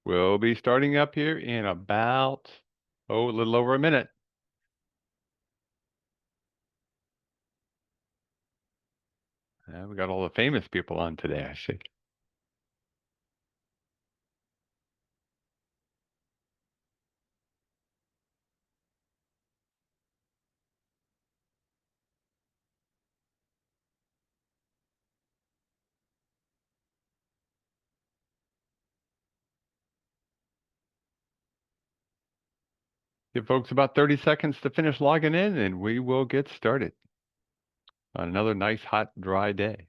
We'll be starting up here in about, a little over a minute. We got all the famous people on today, I see. Give folks about 30 seconds to finish logging in, and we will get started on another nice, hot, dry day.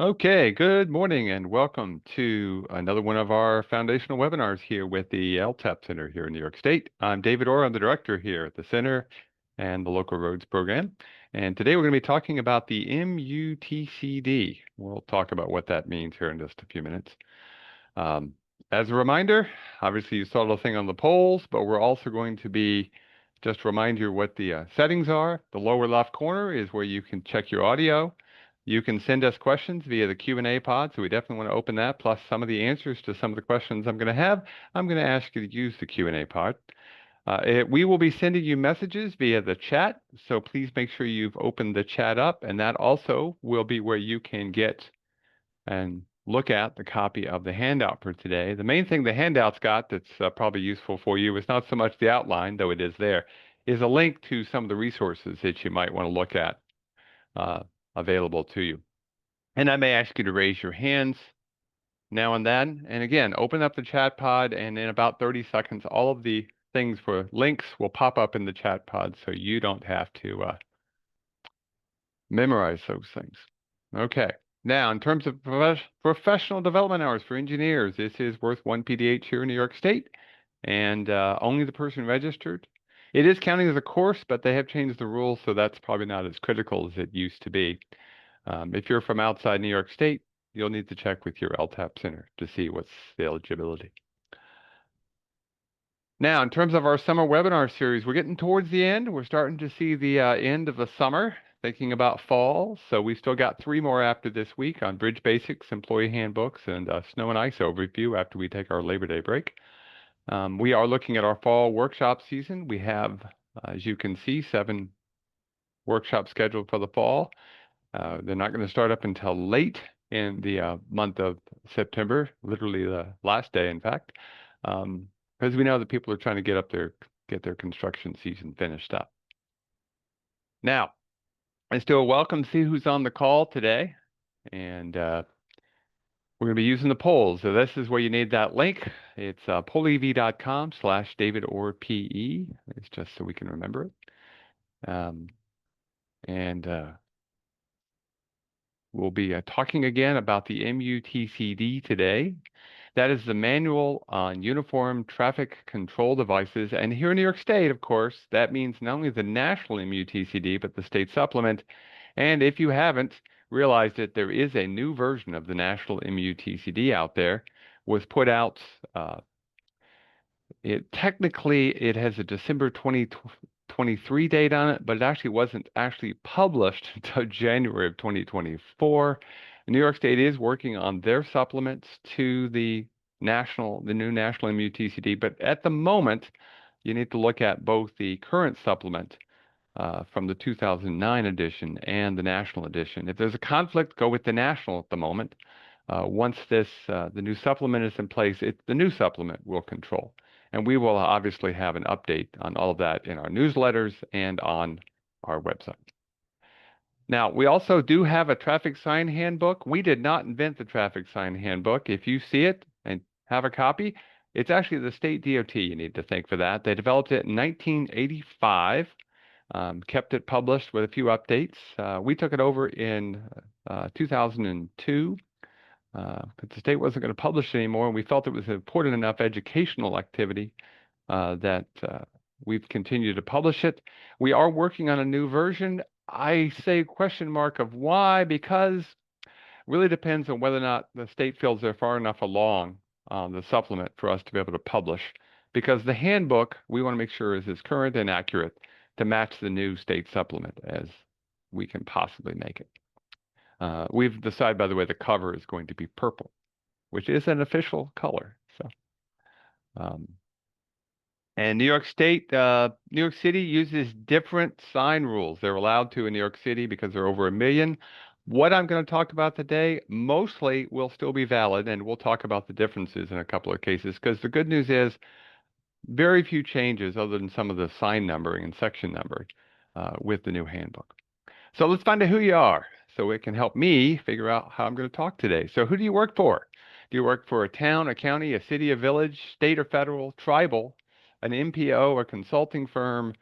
Okay, good morning and welcome to another one of our foundational webinars here with the LTAP Center here in New York State. I'm David Orr, I'm the director here at the center and the local roads program. And today we're going to be talking about the MUTCD. We'll talk about what that means here in just a few minutes. As a reminder, obviously you saw the thing on the polls, but we're also going to be just remind you what the settings are. The lower left corner is where you can check your audio. You can send us questions via the Q&A pod, so we definitely want to open that, plus some of the answers to some of the questions I'm going to have. I'm going to ask you to use the Q&A pod. We will be sending you messages via the chat, so please make sure you've opened the chat up, and that also will be where you can get and look at the copy of the handout for today. The main thing the handout's got that's probably useful for you is not so much the outline, though it is there, is a link to some of the resources that you might want to look at available to you. And I may ask you to raise your hands now and then. And again, open up the chat pod, and in about 30 seconds, all of the things for links will pop up in the chat pod so you don't have to memorize those things. Okay. Now, in terms of professional development hours for engineers, this is worth 1 PDH here in New York State, and only the person registered. It is counting as a course, but they have changed the rules, so that's probably not as critical as it used to be. If you're from outside New York State, you'll need to check with your LTAP center to see what's the eligibility. Now, in terms of our summer webinar series, we're getting towards the end. We're starting to see the end of the summer, thinking about fall. So we still got 3 more after this week on Bridge Basics, Employee Handbooks, and Snow and Ice Overview after we take our Labor Day break. We are looking at our fall workshop season. We have, as you can see, 7 workshops scheduled for the fall. They're not going to start up until late in the month of September, literally the last day, in fact, because we know that people are trying to get their construction season finished up. Now, I still welcome to see who's on the call today, and we're going to be using the polls. So this is where you need that link. It's pollev.com/DavidOrPE. It's just so we can remember it. We'll be talking again about the MUTCD today. That is the Manual on Uniform Traffic Control Devices. And here in New York State, of course, that means not only the national MUTCD, but the state supplement. And if you haven't realized it, there is a new version of the national MUTCD out there. Was put out, technically it has a December 2023 date on it, but it actually wasn't actually published until January of 2024. New York State is working on their supplements to the new national MUTCD, but at the moment, you need to look at both the current supplement from the 2009 edition and the national edition. If there's a conflict, go with the national at the moment. Once the new supplement is in place, the new supplement will control. And we will obviously have an update on all of that in our newsletters and on our website. Now, we also do have a traffic sign handbook. We did not invent the traffic sign handbook. If you see it and have a copy, it's actually the state DOT you need to thank for that. They developed it in 1985, kept it published with a few updates. We took it over in 2002. Because the state wasn't going to publish it anymore, and we felt it was an important enough educational activity that we've continued to publish it. We are working on a new version. I say question mark of why, because it really depends on whether or not the state feels they're far enough along on the supplement for us to be able to publish because the handbook we want to make sure is as current and accurate to match the new state supplement as we can possibly make it. We've decided, by the way, the cover is going to be purple, which is an official color. So, um, and New York City uses different sign rules. They're allowed to in New York City because they're over 1 million. What I'm going to talk about today mostly will still be valid, and we'll talk about the differences in a couple of cases, because the good news is very few changes other than some of the sign numbering and section numbering with the new handbook. So let's find out who you are so it can help me figure out how I'm going to talk today. So who do you work for? Do you work for a town, a county, a city, a village, state or federal, tribal, an MPO, a consulting firm,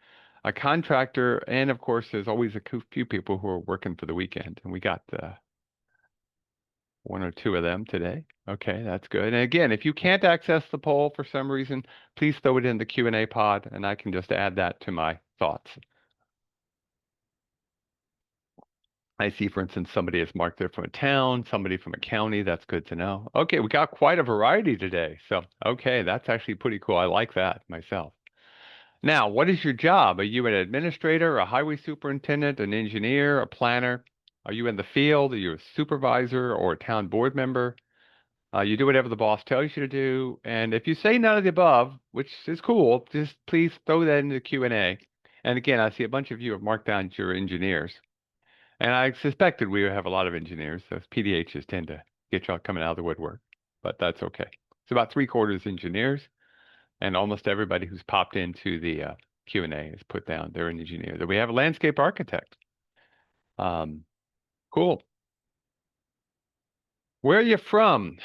a contractor, and of course, there's always a few people who are working for the weekend, and we got one or two of them today. Okay, that's good. And again, if you can't access the poll for some reason, please throw it in the Q&A pod, and I can just add that to my thoughts. I see, for instance, somebody has marked there from a town, somebody from a county. That's good to know. Okay, we got quite a variety today. So, okay, that's actually pretty cool. I like that myself. Now, what is your job? Are you an administrator, a highway superintendent, an engineer, a planner? Are you in the field? Are you a supervisor or a town board member? You do whatever the boss tells you to do. And if you say none of the above, which is cool, just please throw that into the Q&A. And again, I see a bunch of you have marked down your engineers. And I suspected we would have a lot of engineers. Those PDHs tend to get y'all coming out of the woodwork, but that's okay. It's about 3/4 engineers, and almost everybody who's popped into the Q&A has put down they're an engineer. Then we have a landscape architect. Cool. Where are you from?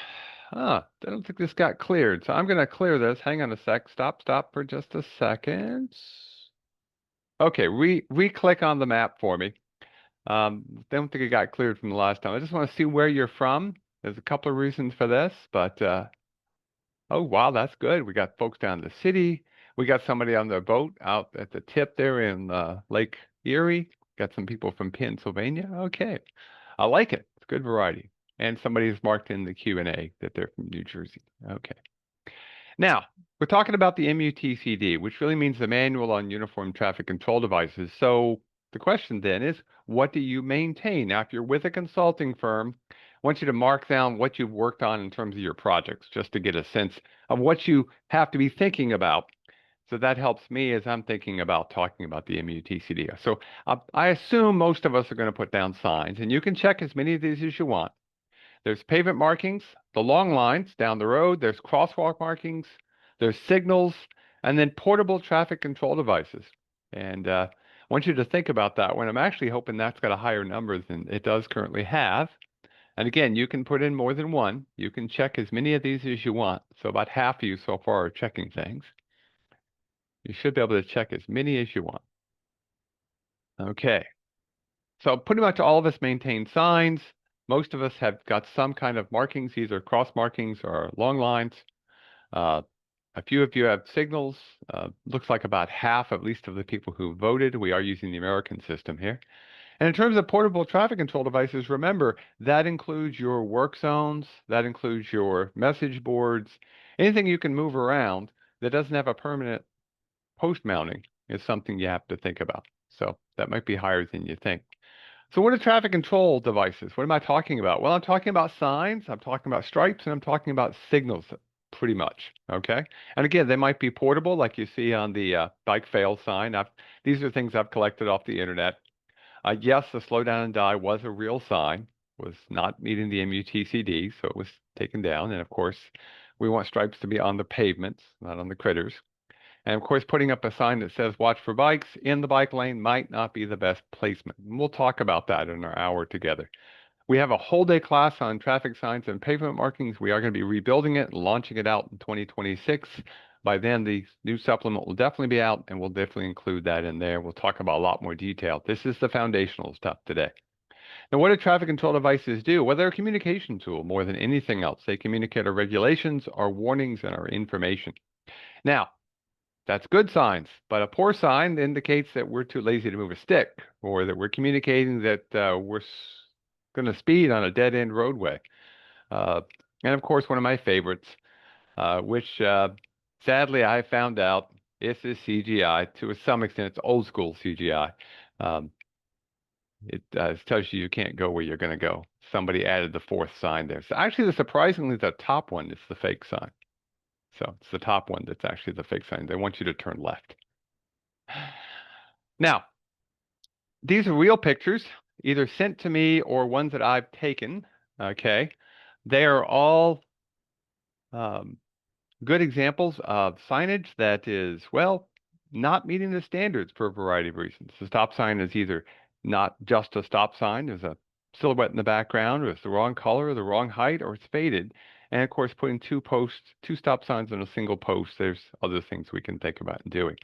I don't think this got cleared, so I'm going to clear this. Hang on a sec. Stop for just a second. Okay, re-click on the map for me. Don't think it got cleared from the last time. I just want to see where you're from. There's a couple of reasons for this, but oh wow, that's good. We got folks down in the city. We got somebody on their boat out at the tip there in Lake Erie. Got some people from Pennsylvania. Okay, I like it. It's good variety. And somebody's marked in the Q&A that they're from New Jersey. Okay. Now, we're talking about the MUTCD, which really means the Manual on Uniform Traffic Control Devices. So the question then is, what do you maintain? Now, if you're with a consulting firm, I want you to mark down what you've worked on in terms of your projects, just to get a sense of what you have to be thinking about. So that helps me as I'm thinking about talking about the MUTCD. So I assume most of us are going to put down signs, and you can check as many of these as you want. There's pavement markings, the long lines down the road, there's crosswalk markings, there's signals, and then portable traffic control devices. And I want you to think about that one. I'm actually hoping that's got a higher number than it does currently have. And again, you can put in more than one. You can check as many of these as you want. So about half of you so far are checking things. You should be able to check as many as you want. Okay. So pretty much all of us maintain signs. Most of us have got some kind of markings, either cross markings or long lines. Uh, a few of you have signals. Looks like about half, at least, of the people who voted. We are using the American system here. And in terms of portable traffic control devices, remember, that includes your work zones, that includes your message boards, anything you can move around that doesn't have a permanent post mounting is something you have to think about. So that might be higher than you think. So what are traffic control devices? What am I talking about? Well, I'm talking about signs, I'm talking about stripes, and I'm talking about signals pretty much, okay? And again, they might be portable, like you see on the bike fail sign. These are things I've collected off the internet. Yes, the slow down and die was a real sign, was not meeting the MUTCD, so it was taken down. And of course, we want stripes to be on the pavements, not on the critters. And of course, putting up a sign that says watch for bikes in the bike lane might not be the best placement. And we'll talk about that in our hour together. We have a whole day class on traffic signs and pavement markings. We are going to be rebuilding it, launching it out in 2026. By then, the new supplement will definitely be out, and we'll definitely include that in there. We'll talk about a lot more detail. This is the foundational stuff today. Now, what do traffic control devices do? Well, they're a communication tool more than anything else. They communicate our regulations, our warnings, and our information. Now, that's good signs, but a poor sign indicates that we're too lazy to move a stick, or that we're communicating that we're going to speed on a dead-end roadway. And of course, one of my favorites, which Sadly, I found out this is CGI. To some extent, it's old school CGI. Um, it tells you can't go where you're going to go. Somebody added the fourth sign there. So actually, surprisingly, the top one is the fake sign. So it's the top one that's actually the fake sign. They want you to turn left. Now, these are real pictures, either sent to me or ones that I've taken. Okay. They are all um, good examples of signage that is, well, not meeting the standards for a variety of reasons. The stop sign is either not just a stop sign, there's a silhouette in the background, or it's the wrong color, or the wrong height, or it's faded. And of course, putting two stop signs on a single post, there's other things we can think about doing.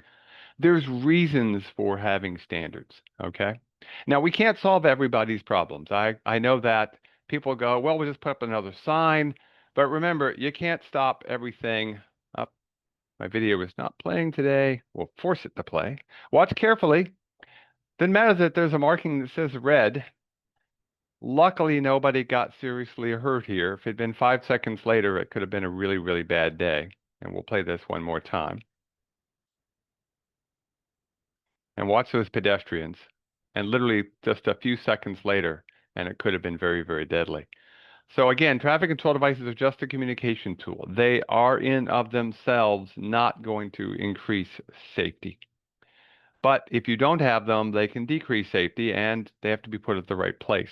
There's reasons for having standards, okay? Now, we can't solve everybody's problems. I know that people go, well, we'll just put up another sign. But remember, you can't stop everything. Up, my video is not playing today. We'll force it to play. Watch carefully. Doesn't matter that there's a marking that says red. Luckily, nobody got seriously hurt here. If it had been 5 seconds later, it could have been a really, really bad day. And we'll play this one more time. And watch those pedestrians. And literally just a few seconds later, and it could have been very, very deadly. So again, traffic control devices are just a communication tool. They are in of themselves not going to increase safety. But if you don't have them, they can decrease safety and they have to be put at the right place.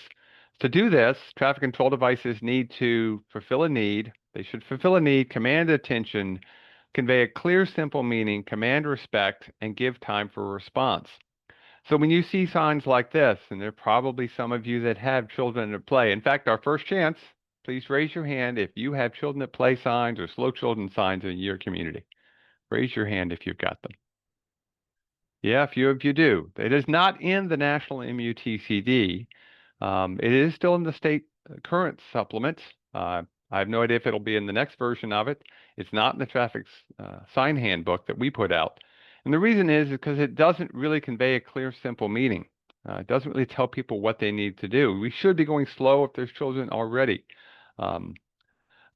To do this, traffic control devices need to fulfill a need. They should fulfill a need, command attention, convey a clear, simple meaning, command respect, and give time for response. So when you see signs like this, and there are probably some of you that have children at play. In fact, our first chance, please raise your hand if you have children at play signs or slow children signs in your community. Raise your hand if you've got them. Yeah, a few of you do. It is not in the national MUTCD. It is still in the state current supplement. I have no idea if it'll be in the next version of it. It's not in the traffic sign handbook that we put out. And the reason is because it doesn't really convey a clear, simple meaning. It doesn't really tell people what they need to do. We should be going slow if there's children already. Um,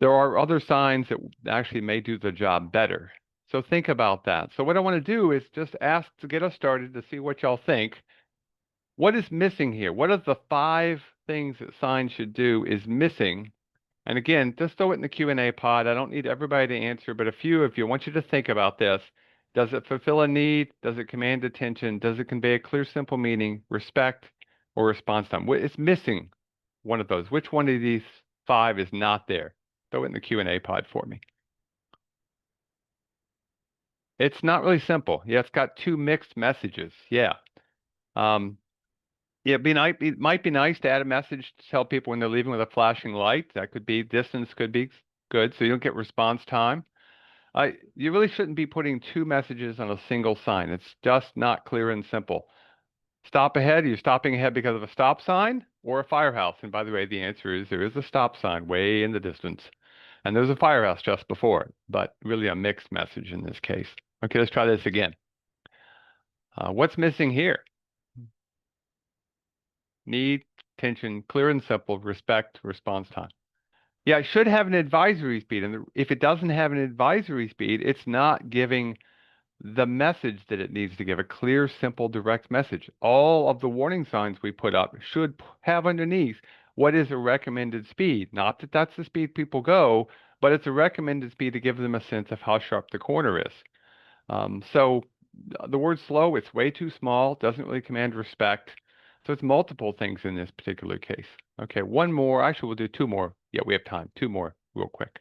there are other signs that actually may do the job better. So think about that. So what I want to do is just ask to get us started to see what y'all think. What is missing here? What of the 5 things that signs should do is missing? And again, just throw it in the Q&A pod. I don't need everybody to answer, but a few of you, I want you to think about this. Does it fulfill a need? Does it command attention? Does it convey a clear, simple meaning, respect, or response time? It's missing one of those. Which one of these 5 is not there? Throw it in the Q&A pod for me. It's not really simple. Yeah, it's got 2 mixed messages. Yeah. Um, yeah, it might be nice to add a message to tell people when they're leaving with a flashing light. That could be distance could be good, so you don't get response time. You really shouldn't be putting 2 messages on a single sign. It's just not clear and simple. Stop ahead. Are you stopping ahead because of a stop sign or a firehouse? And by the way, the answer is there is a stop sign way in the distance. And there's a firehouse just before it, but really a mixed message in this case. Okay, let's try this again. What's missing here? Need, attention, clear and simple, respect, response time. Yeah, it should have an advisory speed. And if it doesn't have an advisory speed, it's not giving the message that it needs to give, a clear, simple, direct message. All of the warning signs we put up should have underneath what is a recommended speed. Not that that's the speed people go, but it's a recommended speed to give them a sense of how sharp the corner is. So the word slow, it's way too small, doesn't really command respect. So it's multiple things in this particular case. Okay, one more. Actually, we'll do 2 more. Yeah, we have time. 2 more real quick.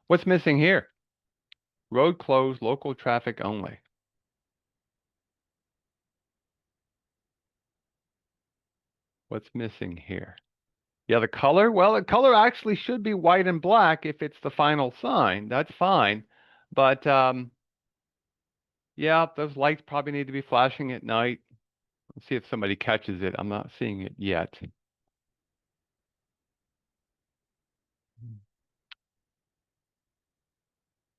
What's missing here? Road closed, local traffic only. What's missing here? Yeah, the color. Well, the color actually should be white and black if it's the final sign. That's fine. But yeah, those lights probably need to be flashing at night. Let's see if somebody catches it. I'm not seeing it yet.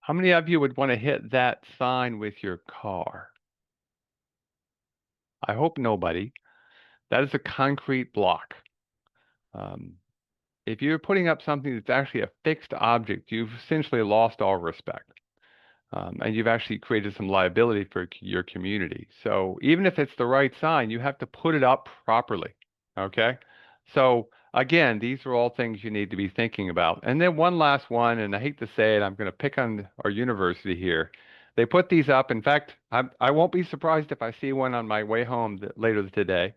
How many of you would want to hit that sign with your car? I hope nobody. That is a concrete block. Um, if you're putting up something that's actually a fixed object, you've essentially lost all respect. And you've actually created some liability for your community. So even if it's the right sign, you have to put it up properly. Okay? So again, these are all things you need to be thinking about. And then one last one, and I hate to say it, I'm going to pick on our university here. They put these up. In fact, I won't be surprised if I see one on my way home later today,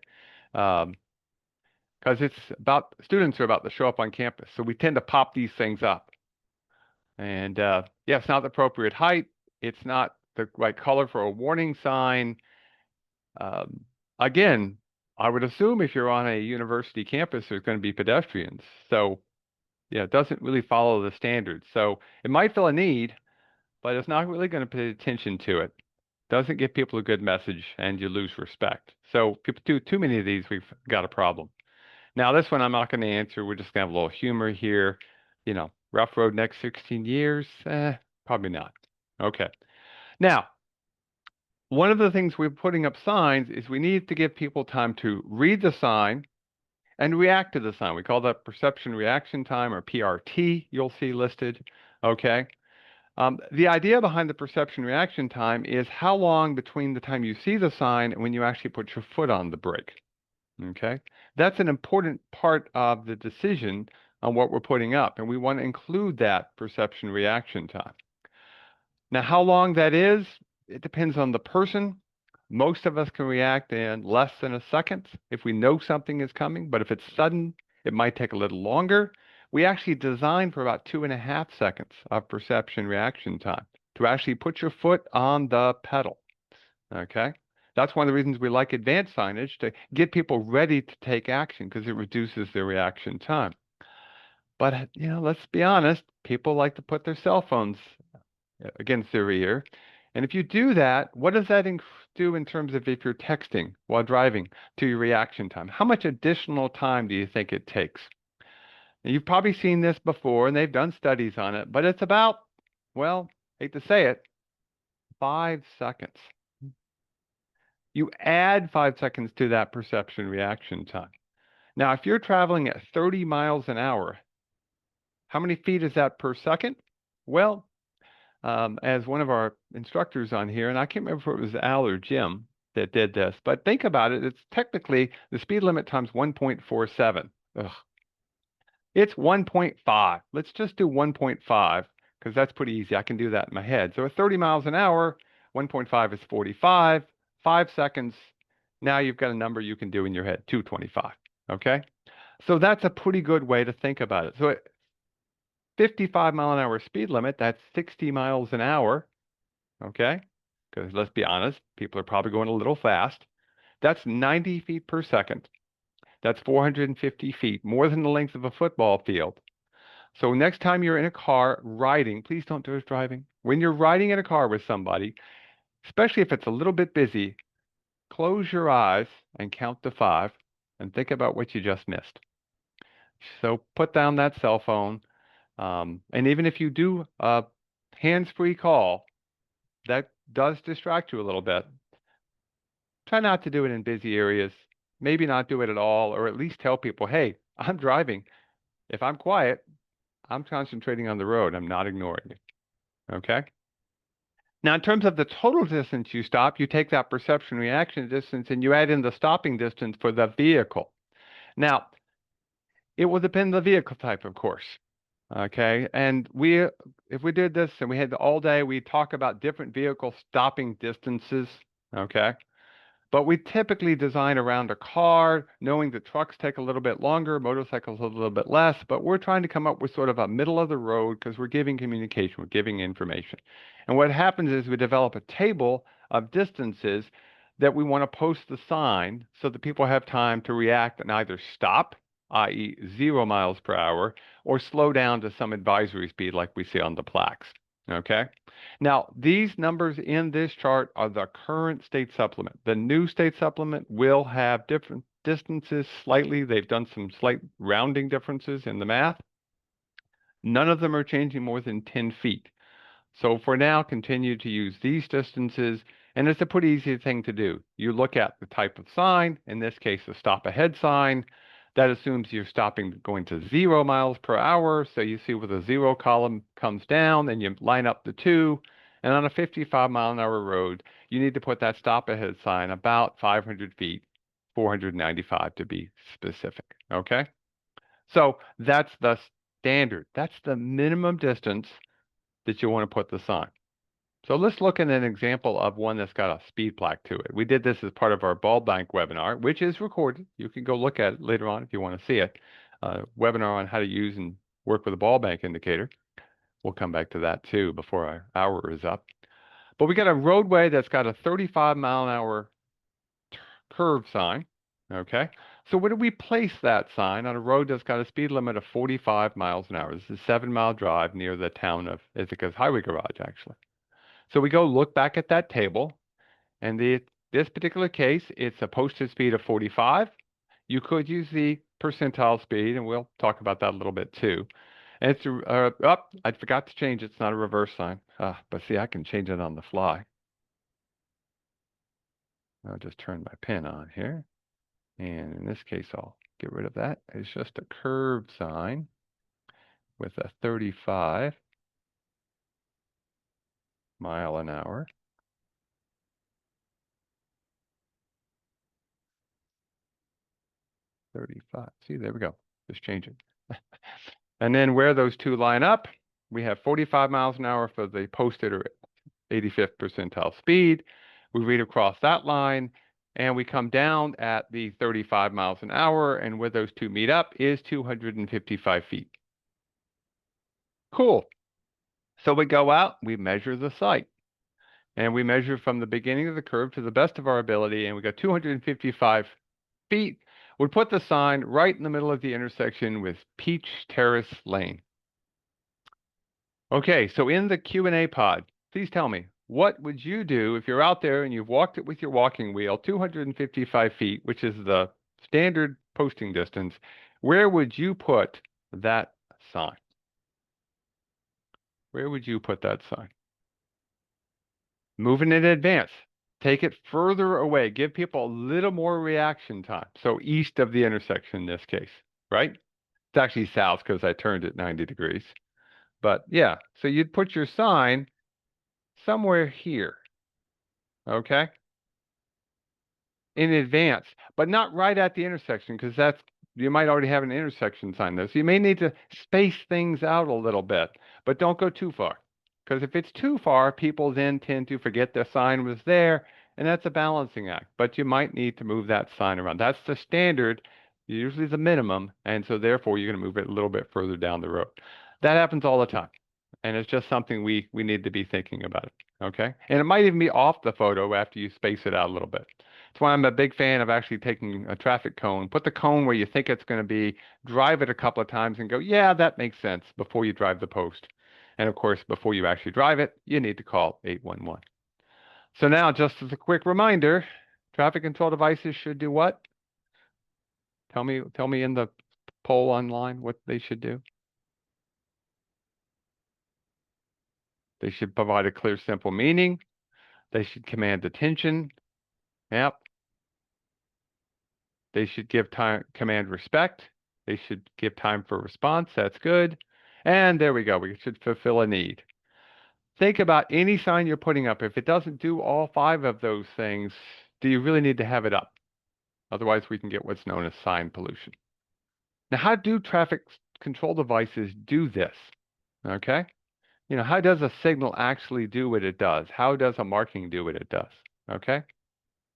because it's about students are about to show up on campus. So we tend to pop these things up. And yeah, it's not the appropriate height. It's not the right color for a warning sign. Um, Again, I would assume if you're on a university campus, there's going to be pedestrians. So yeah, it doesn't really follow the standards. So it might fill a need, but it's not really going to pay attention to it. Doesn't give people a good message, and you lose respect. So if people do too many of these, we've got a problem. Now, this one I'm not going to answer. We're just going to have a little humor here. Rough road next 16 years? Probably not. Okay. Now, one of the things we're putting up signs is we need to give people time to read the sign and react to the sign. We call that perception reaction time, or PRT, you'll see listed. Okay. The idea behind the perception reaction time is how long between the time you see the sign and when you actually put your foot on the brake. Okay. That's an important part of the decision on what we're putting up, and we want to include that perception reaction time. Now, how long that is, it depends on the person. Most of us can react in less than a second if we know something is coming, but if it's sudden, it might take a little longer. We actually designed for about 2.5 seconds of perception reaction time to actually put your foot on the pedal. Okay? That's one of the reasons we like advanced signage, to get people ready to take action, because it reduces their reaction time. But, let's be honest, people like to put their cell phones against their ear. And if you do that, what does that do in terms of if you're texting while driving to your reaction time? How much additional time do you think it takes? Now, you've probably seen this before, and they've done studies on it, but it's about, well, hate to say it, 5 seconds. You add 5 seconds to that perception reaction time. Now, if you're traveling at 30 miles an hour, how many feet is that per second? Well, as one of our instructors on here, and I can't remember if it was Al or Jim that did this, but think about it. It's technically the speed limit times 1.47. Ugh. It's 1.5. Let's just do 1.5 because that's pretty easy. I can do that in my head. So at 30 miles an hour, 1.5 is 45. 5 seconds. Now you've got a number you can do in your head, 225. Okay? So that's a pretty good way to think about it. So at 55-mile-an-hour speed limit, that's 60 miles an hour. Okay? Because let's be honest, people are probably going a little fast. That's 90 feet per second. That's 450 feet, more than the length of a football field. So next time you're in a car riding, please don't do it driving. When you're riding in a car with somebody, especially if it's a little bit busy, close your eyes and count to 5 and think about what you just missed. So put down that cell phone. And even if you do a hands-free call, that does distract you a little bit. Try not to do it in busy areas. Maybe not do it at all, or at least tell people, hey, I'm driving. If I'm quiet, I'm concentrating on the road. I'm not ignoring you. Okay? Now, in terms of the total distance you stop, you take that perception reaction distance and you add in the stopping distance for the vehicle. Now, it will depend on the vehicle type, of course. Okay, and if we did this and we had all day, we talk about different vehicle stopping distances. Okay, but we typically design around a car, knowing that trucks take a little bit longer, motorcycles a little bit less, but we're trying to come up with sort of a middle of the road because we're giving communication, we're giving information. And what happens is we develop a table of distances that we want to post the sign so that people have time to react and either stop, i.e. 0 miles per hour, or slow down to some advisory speed like we see on the plaques. Okay? Now, these numbers in this chart are the current state supplement. The new state supplement will have different distances slightly. They've done some slight rounding differences in the math. None of them are changing more than 10 feet. So for now, continue to use these distances, and it's a pretty easy thing to do. You look at the type of sign, in this case, a stop ahead sign. That assumes you're stopping going to 0 miles per hour. So you see where the 0 column comes down, and you line up the 2, And on a 55-mile-an-hour road, you need to put that stop ahead sign about 500 feet, 495 to be specific. Okay? So that's the standard. That's the minimum distance that you want to put the sign. So let's look at an example of one that's got a speed plaque to it. We did this as part of our ball bank webinar, which is recorded. You can go look at it later on if you want to see it. Webinar on how to use and work with a ball bank indicator. We'll come back to that too before our hour is up. But we got a roadway that's got a 35-mile-an-hour curve sign. Okay. So where do we place that sign on a road that's got a speed limit of 45 miles an hour? This is a 7-mile drive near the town of Ithaca's Highway Garage, actually. So we go look back at that table, and this particular case, it's a posted speed of 45. You could use the percentile speed, and we'll talk about that a little bit too. And it's I forgot to change it. It's not a reverse sign. But see, I can change it on the fly. I'll just turn my pen on here. And in this case, I'll get rid of that. It's just a curved sign with a 35 mile an hour. 35. See, there we go. Just change it. And then where those two line up, we have 45 miles an hour for the posted or 85th percentile speed. We read across that line, and we come down at the 35 miles an hour, and where those two meet up is 255 feet. Cool. So we go out, we measure the site, and we measure from the beginning of the curve to the best of our ability, and we got 255 feet. We put the sign right in the middle of the intersection with Peach Terrace Lane. Okay, so in the Q&A pod, please tell me, what would you do if you're out there and you've walked it with your walking wheel, 255 feet, which is the standard posting distance, where would you put that sign? Where would you put that sign? Moving in advance. Take it further away. Give people a little more reaction time. So east of the intersection in this case, right? It's actually south because I turned it 90 degrees. But yeah, so you'd put your sign somewhere here, okay? In advance, but not right at the intersection because you might already have an intersection sign there. So you may need to space things out a little bit, but don't go too far. Because if it's too far, people then tend to forget the sign was there, and that's a balancing act. But you might need to move that sign around. That's the standard, usually the minimum, and so therefore you're going to move it a little bit further down the road. That happens all the time, and it's just something we need to be thinking about it. Okay, and it might even be off the photo after you space it out a little bit. That's why I'm a big fan of actually taking a traffic cone, put the cone where you think it's going to be, drive it a couple of times and go, yeah, that makes sense before you drive the post. And of course, before you actually drive it, you need to call 811. So now, just as a quick reminder, traffic control devices should do what? Tell me in the poll online what they should do. They should provide a clear, simple meaning. They should command attention. Yep. They should give command respect. They should give time for response. That's good. And there we go. We should fulfill a need. Think about any sign you're putting up. If it doesn't do all 5 of those things, do you really need to have it up? Otherwise, we can get what's known as sign pollution. Now, how do traffic control devices do this? Okay. How does a signal actually do what it does? How does a marking do what it does? Okay.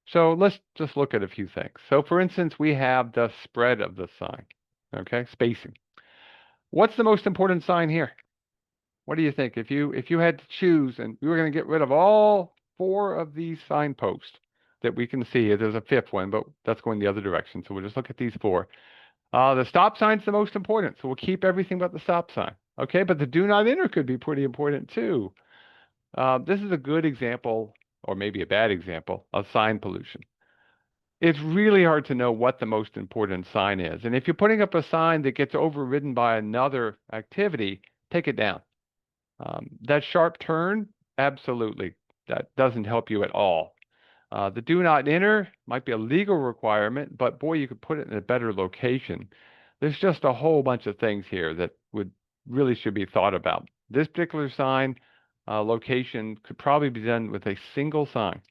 So let's just look at a few things. So for instance, we have the spread of the sign, okay, spacing. What's the most important sign here? What do you think? If you had to choose and we were going to get rid of all 4 of these signposts that we can see, there's a 5th one, but that's going the other direction. So we'll just look at these 4. The stop sign's the most important, so we'll keep everything but the stop sign. Okay, but the do not enter could be pretty important too. This is a good example, or maybe a bad example, of sign pollution. It's really hard to know what the most important sign is. And if you're putting up a sign that gets overridden by another activity, take it down. That sharp turn, absolutely, that doesn't help you at all. The do not enter might be a legal requirement, but boy, you could put it in a better location. There's just a whole bunch of things here that really should be thought about. This particular sign, location could probably be done with a single sign,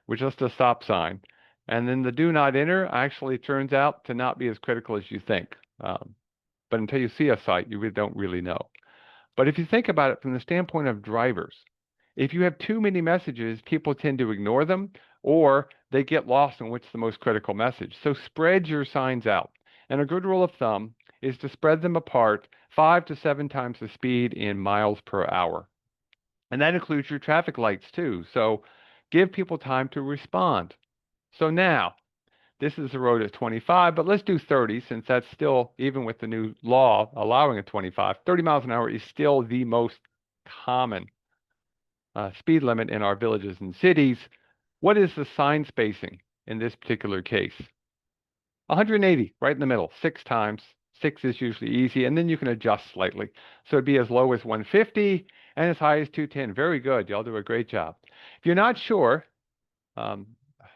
with just a stop sign. And then the do not enter actually turns out to not be as critical as you think. But until you see a site, you really don't really know. But if you think about it from the standpoint of drivers, if you have too many messages, people tend to ignore them or they get lost in what's the most critical message. So spread your signs out. And a good rule of thumb is to spread them apart 5 to 7 times the speed in miles per hour. And that includes your traffic lights too. So give people time to respond. So now, this is a road at 25, but let's do 30 since that's still, even with the new law allowing a 25, 30 miles an hour is still the most common speed limit in our villages and cities. What is the sign spacing in this particular case? 180, right in the middle, 6 times. 6 is usually easy, and then you can adjust slightly. So it'd be as low as 150 and as high as 210. Very good. Y'all do a great job. If you're not sure, um,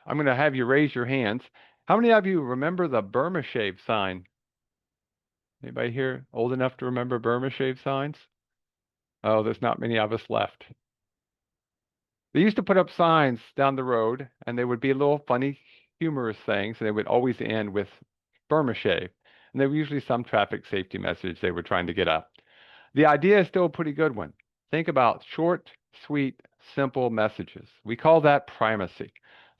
I'm going to have you raise your hands. How many of you remember the Burma shave sign? Anybody here old enough to remember Burma shave signs? Oh, there's not many of us left. They used to put up signs down the road, and they would be little funny, humorous things, and they would always end with Burma shave. And there were usually some traffic safety message they were trying to get up. The idea is still a pretty good one. Think about short, sweet, simple messages. We call that primacy.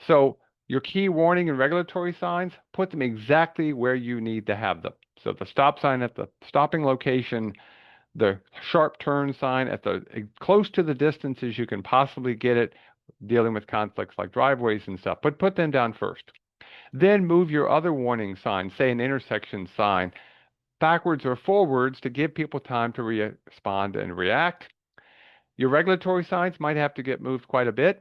So your key warning and regulatory signs, put them exactly where you need to have them. So the stop sign at the stopping location, the sharp turn sign at the close to the distance as you can possibly get it, dealing with conflicts like driveways and stuff, but put them down first. Then move your other warning signs, say an intersection sign, backwards or forwards to give people time to respond and react. Your regulatory signs might have to get moved quite a bit.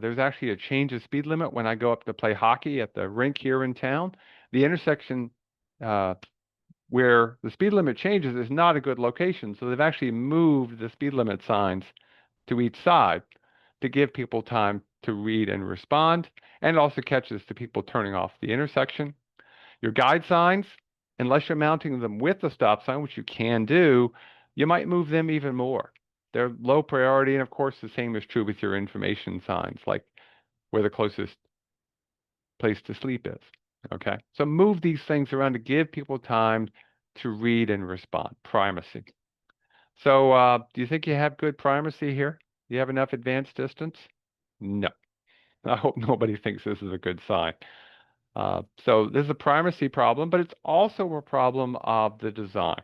There's actually a change of speed limit when I go up to play hockey at the rink here in town. The intersection where the speed limit changes is not a good location, so they've actually moved the speed limit signs to each side to give people time to read and respond, and it also catches the people turning off the intersection. Your guide signs, unless you're mounting them with the stop sign, which you can do, you might move them even more. They're low priority, and of course, the same is true with your information signs, like where the closest place to sleep is. Okay, so move these things around to give people time to read and respond. Primacy. So, do you think you have good primacy here? Do you have enough advanced distance? No. I hope nobody thinks this is a good sign. So this is a primacy problem, but it's also a problem of the design.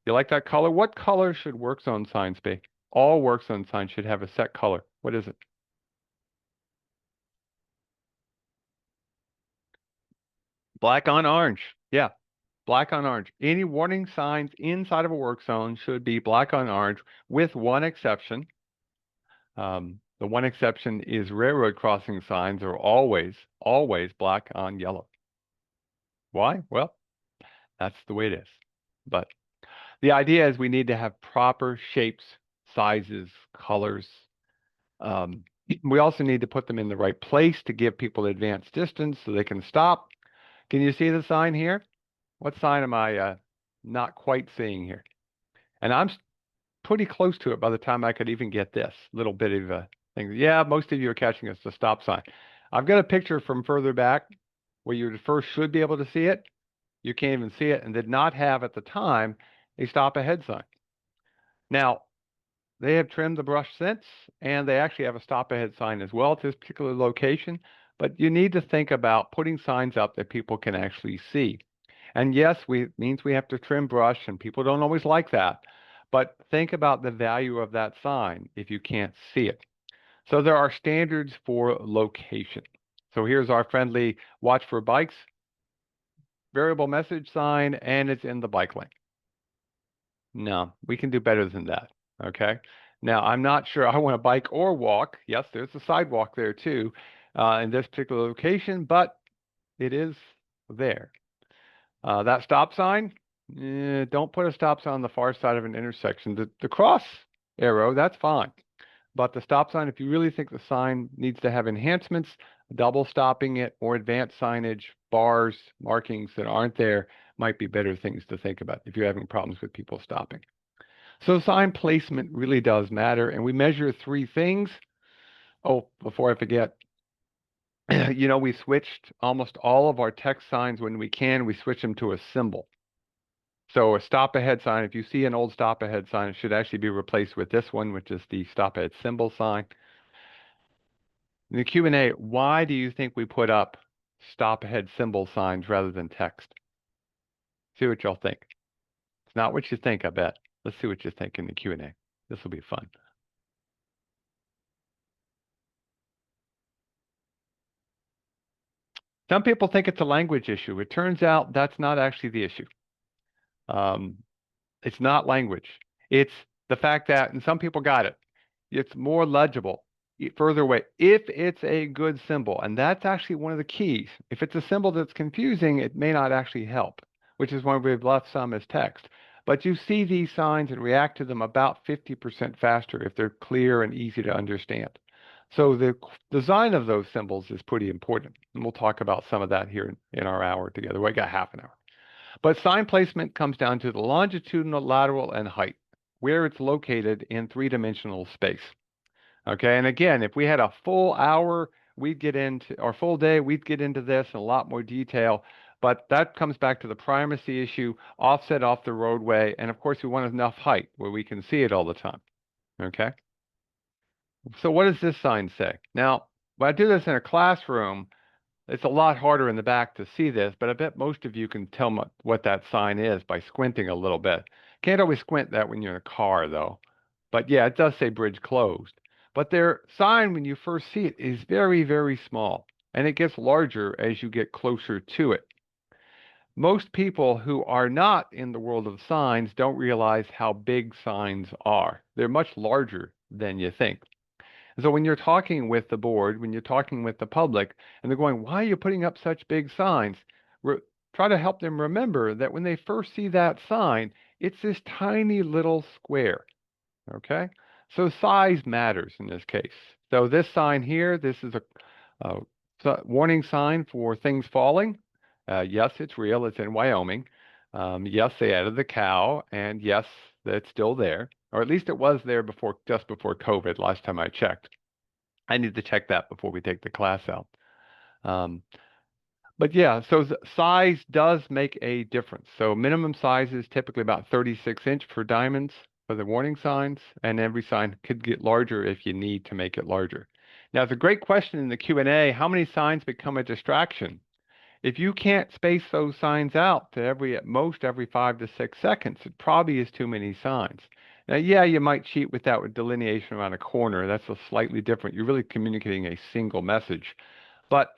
You like that color? What color should work zone signs be? All work zone signs should have a set color. What is it? Black on orange. Yeah, black on orange. Any warning signs inside of a work zone should be black on orange, with one exception. The one exception is railroad crossing signs are always black on yellow. Why? Well, that's the way it is. But the idea is we need to have proper shapes, sizes, colors. We also need to put them in the right place to give people advanced distance so they can stop. Can you see the sign here? What sign am I not quite seeing here? And I'm pretty close to it by the time I could even get this little bit of a thing. Yeah, most of you are catching us the stop sign. I've got a picture from further back where you first should be able to see it. You can't even see it and did not have at the time a stop ahead sign. Now, they have trimmed the brush since, and they actually have a stop ahead sign as well at this particular location. But you need to think about putting signs up that people can actually see. And yes, means we have to trim brush, and people don't always like that. But think about the value of that sign if you can't see it. So there are standards for location. So here's our friendly watch for bikes variable message sign, and it's in the bike lane. No, we can do better than that. Okay. Now, I'm not sure I want to bike or walk. Yes, there's a sidewalk there too, in this particular location, but it is there. That stop sign, don't put a stop sign on the far side of an intersection. The cross arrow, that's fine. But the stop sign, if you really think the sign needs to have enhancements, double stopping it or advanced signage, bars, markings that aren't there might be better things to think about if you're having problems with people stopping. So sign placement really does matter, and we measure three things. Oh, before I forget, we switched almost all of our text signs when we can, we switch them to a symbol. So a stop ahead sign, if you see an old stop ahead sign, it should actually be replaced with this one, which is the stop ahead symbol sign. In the Q&A, why do you think we put up stop ahead symbol signs rather than text? See what y'all think. It's not what you think, I bet. Let's see what you think in the Q&A. This will be fun. Some people think it's a language issue. It turns out that's not actually the issue. Um, it's not language. It's the fact that, and some people got it, it's more legible further away if it's a good symbol. And that's actually one of the keys. If it's a symbol that's confusing, it may not actually help, which is why we've left some as text. But you see these signs and react to them about 50% faster if they're clear and easy to understand. So the design of those symbols is pretty important. And we'll talk about some of that here in our hour together. We got half an hour. But sign placement comes down to the longitudinal, lateral, and height, where it's located in three-dimensional space. Okay, and again, if we had a full hour, we'd get into, or full day, we'd get into this in a lot more detail. But that comes back to the primacy issue, offset off the roadway, and of course, we want enough height where we can see it all the time. Okay, so what does this sign say? Now, when I do this in a classroom, it's a lot harder in the back to see this, but I bet most of you can tell what that sign is by squinting a little bit. Can't always squint that when you're in a car, though. But yeah, it does say bridge closed. But their sign, when you first see it, is very, very small, and it gets larger as you get closer to it. Most people who are not in the world of signs don't realize how big signs are. They're much larger than you think. So when you're talking with the board, when you're talking with the public, and they're going, why are you putting up such big signs? Try to help them remember that when they first see that sign, it's this tiny little square. Okay? So size matters in this case. So this sign here, this is a warning sign for things falling. Yes, it's real. It's in Wyoming. Yes, they added the cow, and yes, it's still there, or at least it was there before, just before COVID, last time I checked. I need to check that before we take the class out. Um, but yeah, so size does make a difference. So minimum size is typically about 36-inch for diamonds for the warning signs, and every sign could get larger if you need to make it larger. Now, it's a great question in the Q&A, how many signs become a distraction? If you can't space those signs out to at most every 5 to 6 seconds, it probably is too many signs. Now, yeah, you might cheat with that with delineation around a corner. That's a slightly different. You're really communicating a single message. But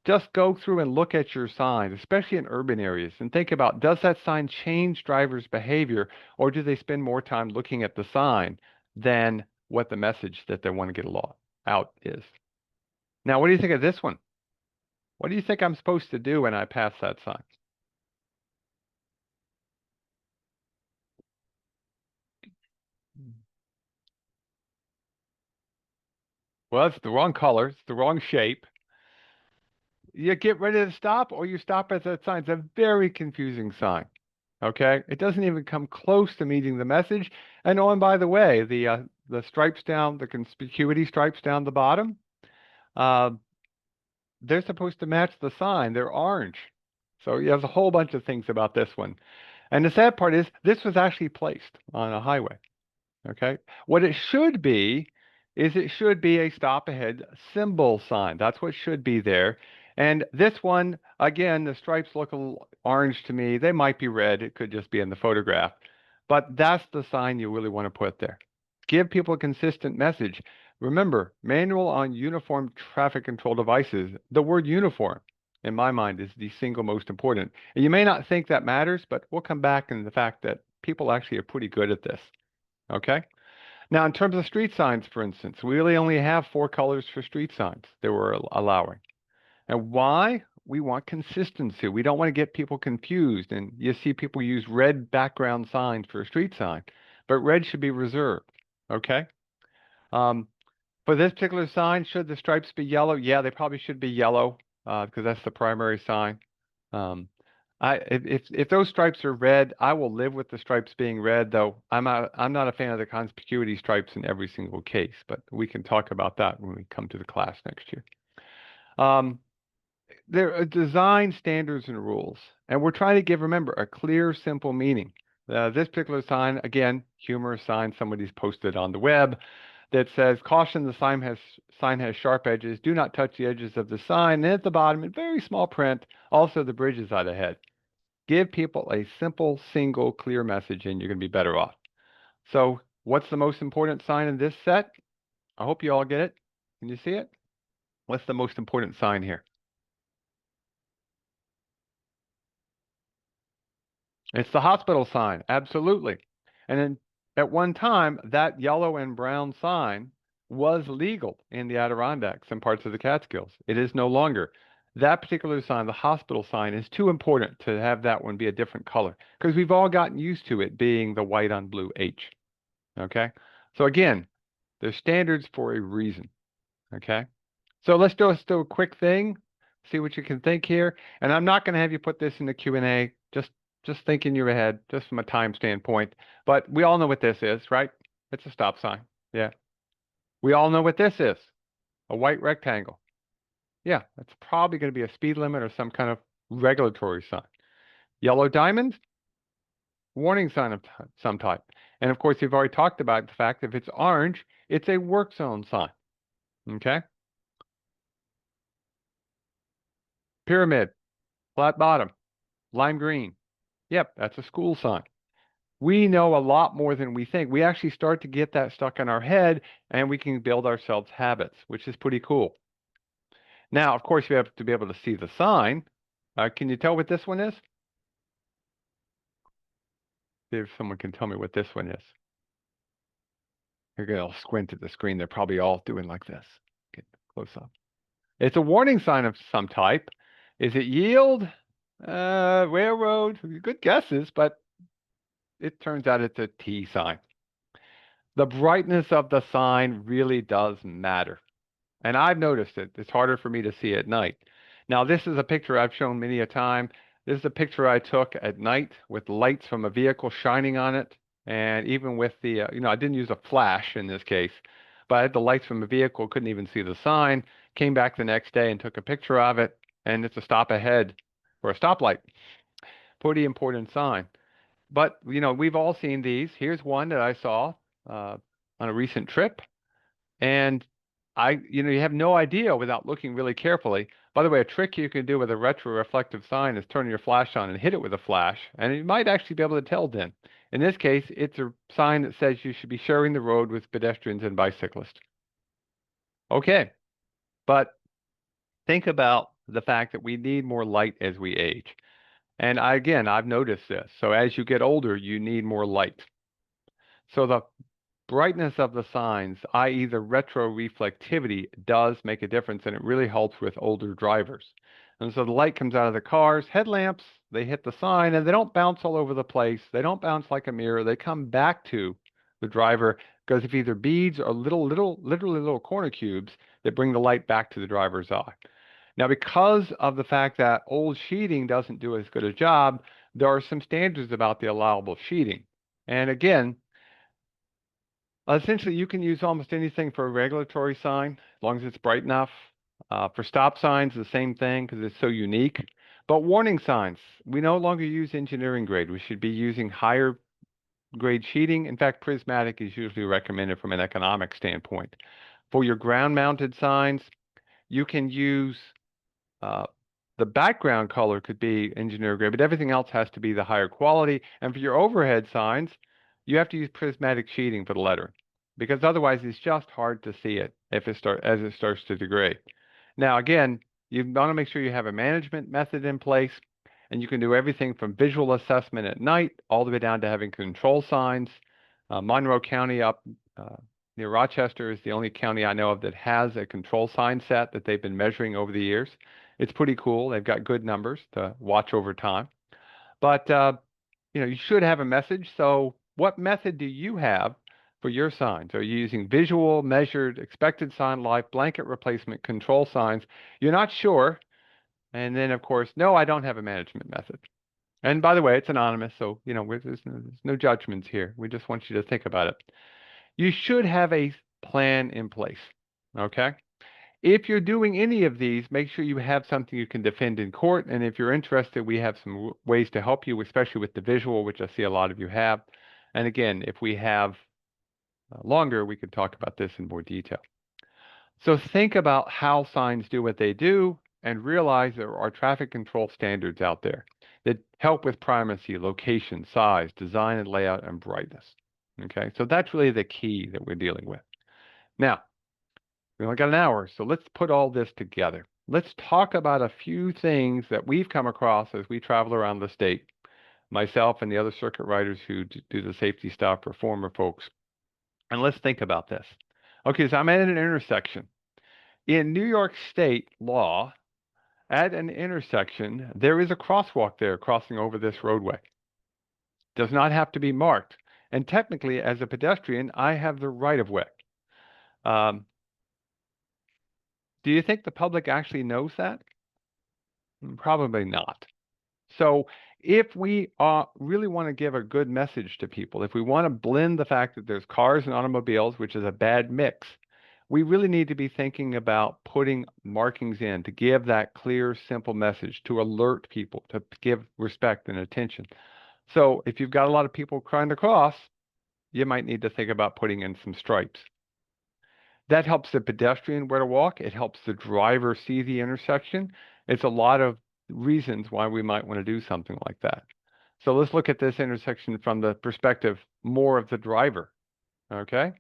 just go through and look at your signs, especially in urban areas, and think about, does that sign change drivers' behavior, or do they spend more time looking at the sign than what the message that they want to get out is? Now, what do you think of this one? What do you think I'm supposed to do when I pass that sign? Well, it's the wrong color, it's the wrong shape. You get ready to stop, or you stop at that sign. It's a very confusing sign. Okay, it doesn't even come close to meeting the message. And oh, and by the way, the stripes down, the conspicuity stripes down the bottom, uh, they're supposed to match the sign. They're orange. So yeah, there's a whole bunch of things about this one. And the sad part is, this was actually placed on a highway. Okay. What it should be is it should be a stop ahead symbol sign. That's what should be there. And this one, again, the stripes look a little orange to me. They might be red. It could just be in the photograph. But that's the sign you really want to put there. Give people a consistent message. Remember, manual on uniform traffic control devices. The word uniform, in my mind, is the single most important. And you may not think that matters, but we'll come back in the fact that people actually are pretty good at this. Okay? Now, in terms of street signs, for instance, we really only have 4 colors for street signs that we're allowing. And why? We want consistency. We don't want to get people confused. And you see people use red background signs for a street sign, but red should be reserved. Okay? Um, for this particular sign, should the stripes be yellow? Yeah, they probably should be yellow because that's the primary sign. Um, If those stripes are red, I will live with the stripes being red, though I'm not a fan of the conspicuity stripes in every single case, but we can talk about that when we come to the class next year. Um, there are design standards and rules, and we're trying to give, remember, a clear, simple meaning. This particular sign, again, humorous sign somebody's posted on the web that says, "Caution, the sign has sharp edges. Do not touch the edges of the sign." And at the bottom, in very small print, also the bridge is out ahead. Give people a simple, single, clear message, and you're going to be better off. So, what's the most important sign in this set? I hope you all get it. Can you see it? What's the most important sign here? It's the hospital sign, absolutely. And then at one time, that yellow and brown sign was legal in the Adirondacks and parts of the Catskills. It is no longer. That particular sign, the hospital sign, is too important to have that one be a different color because we've all gotten used to it being the white on blue H. Okay? So again, there's standards for a reason. Okay? So let's do a quick thing, see what you can think here. And I'm not going to have you put this in the Q&A. Just think in your head, just from a time standpoint. But we all know what this is, right? It's a stop sign. Yeah. We all know what this is. A white rectangle. Yeah, that's probably going to be a speed limit or some kind of regulatory sign. Yellow diamond, warning sign of some type. And of course, you've already talked about the fact that if it's orange, it's a work zone sign. Okay? Pyramid, flat bottom, lime green. Yep, that's a school sign. We know a lot more than we think. We actually start to get that stuck in our head and we can build ourselves habits, which is pretty cool. Now, of course, you have to be able to see the sign. Can you tell what this one is? See if someone can tell me what this one is. You're going to squint at the screen. They're probably all doing like this. Get close up. It's a warning sign of some type. Is it yield? Railroad? Good guesses, but it turns out it's a T sign. The brightness of the sign really does matter. And I've noticed it. It's harder for me to see at night. Now, this is a picture I've shown many a time. This is a picture I took at night with lights from a vehicle shining on it. And even with the, I didn't use a flash in this case, but I had the lights from a vehicle, couldn't even see the sign. Came back the next day and took a picture of it. And it's a stop ahead for a stoplight. Pretty important sign. But, we've all seen these. Here's one that I saw uh, on a recent trip. And you have no idea without looking really carefully. By the way, a trick you can do with a retroreflective sign is turn your flash on and hit it with a flash, and you might actually be able to tell then. In this case, it's a sign that says you should be sharing the road with pedestrians and bicyclists. Okay, but think about the fact that we need more light as we age. And again, I've noticed this. So as you get older, you need more light. So the brightness of the signs, i.e. the retroreflectivity, does make a difference, and it really helps with older drivers. And so the light comes out of the cars, headlamps, they hit the sign, and they don't bounce all over the place. They don't bounce like a mirror. They come back to the driver because of either beads or literally little corner cubes that bring the light back to the driver's eye. Now, because of the fact that old sheeting doesn't do as good a job, there are some standards about the allowable sheeting. And again, essentially, you can use almost anything for a regulatory sign, as long as it's bright enough. For stop signs, the same thing because it's so unique. But warning signs, we no longer use engineering grade. We should be using higher grade sheeting. In fact, prismatic is usually recommended from an economic standpoint. For your ground mounted signs, you can use uh, the background color could be engineer grade, but everything else has to be the higher quality. And for your overhead signs, you have to use prismatic sheeting for the letter because otherwise it's just hard to see it if as it starts to degrade. Now, again, you want to make sure you have a management method in place, and you can do everything from visual assessment at night all the way down to having control signs. Monroe County up near Rochester is the only county I know of that has a control sign set that they've been measuring over the years. It's pretty cool. They've got good numbers to watch over time. But you should have a message. So what method do you have for your signs? Are you using visual, measured, expected sign life, blanket replacement, control signs? You're not sure. And then, of course, no, I don't have a management method. And by the way, it's anonymous, so there's no judgments here. We just want you to think about it. You should have a plan in place. Okay? If you're doing any of these, make sure you have something you can defend in court. And if you're interested, we have some ways to help you, especially with the visual, which I see a lot of you have. And again, if we have longer, we could talk about this in more detail. So think about how signs do what they do and realize there are traffic control standards out there that help with primacy, location, size, design and layout, and brightness. Okay, so that's really the key that we're dealing with. Now, we only got an hour, so let's put all this together. Let's talk about a few things that we've come across as we travel around the state, myself and the other circuit riders who do the safety stuff for former folks. And let's think about this. Okay, so I'm at an intersection. In New York State law, at an intersection, there is a crosswalk there crossing over this roadway. Does not have to be marked. And technically, as a pedestrian, I have the right of way. Um, do you think the public actually knows that? Probably not. So if we really want to give a good message to people, if we want to blend the fact that there's cars and automobiles, which is a bad mix, we really need to be thinking about putting markings in to give that clear, simple message, to alert people, to give respect and attention. So if you've got a lot of people trying to cross, you might need to think about putting in some stripes. That helps the pedestrian where to walk. It helps the driver see the intersection. It's a lot of reasons why we might want to do something like that. So let's look at this intersection from the perspective more of the driver. Okay?